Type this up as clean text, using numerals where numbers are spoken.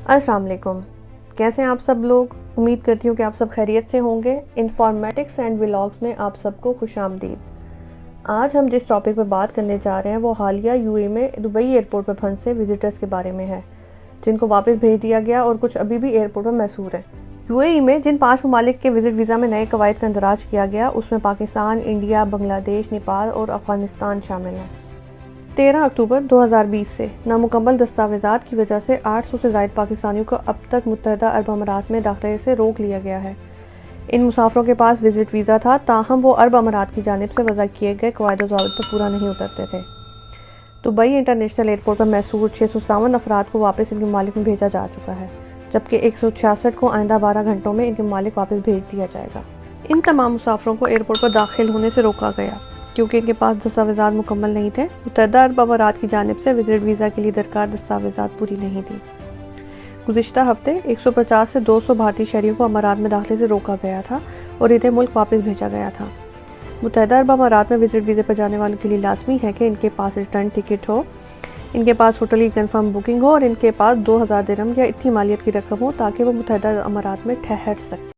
अस्सलाम वालेकुम। कैसे हैं आप सब लोग? उम्मीद करती हूँ कि आप सब खैरियत से होंगे। इन्फॉर्मेटिक्स एंड व्लॉग्स में आप सबको खुशामदीद। आज हम जिस टॉपिक पर बात करने जा रहे हैं वो हालिया यूएई में दुबई एयरपोर्ट पर फंसे विजिटर्स के बारे में है, जिनको वापस भेज दिया गया और कुछ अभी भी एयरपोर्ट पर महसूर हैं। यूएई में जिन 5 ममालिक के विजिट वीज़ा में नए कवायद का इंदराज किया गया, उसमें पाकिस्तान, इंडिया, बांग्लादेश, नेपाल और अफगानिस्तान शामिल हैं। 13 अक्टूबर 2020 से नामुकम्मल दस्तावेज़ात की वजह से 800 से ज़ायद पाकिस्तानियों को अब तक मुत्तहदा अरब अमारात में दाखिले से रोक लिया गया है। इन मुसाफिरों के पास विजिट वीज़ा था, ताहम वो अरब अमारात की जानिब से वज़ा किए गए कवायद व ज़वाबित पर पूरा नहीं उतरते थे। दुबई इंटरनेशनल एयरपोर्ट पर महसूर 657 अफराद को वापस इनके मालिक में भेजा जा चुका है, जबकि 166 को आइंदा 12 घंटों में इनके मालिक वापस भेज दिया जाएगा। इन तमाम मुसाफिरों को एयरपोर्ट पर दाखिल होने से रोका गया क्योंकि इनके पास दस्तावेज़ात मुकम्मल नहीं थे। मुत्तहदा अरब अमारात की जानिब से विजिट वीज़ा के लिए दरकार दस्तावेज़ात पूरी नहीं थी। गुज़िश्ता हफ्ते 150 से 200 भारतीय शहरियों को अमारात में दाखिले से रोका गया था और इन्हें मुल्क वापस भेजा गया था। मुत्तहदा अरब अमारात में विजिट वीज़े पर जाने वालों के लिए लाजमी है कि इनके पास रिटर्न टिकट हो, इनके पास होटल की कन्फर्म बुकिंग हो और इनके पास 2000 दिरहम या इतनी मालियत की रकम हो ताकि वो मुत्तहदा अमारात में ठहर सकें।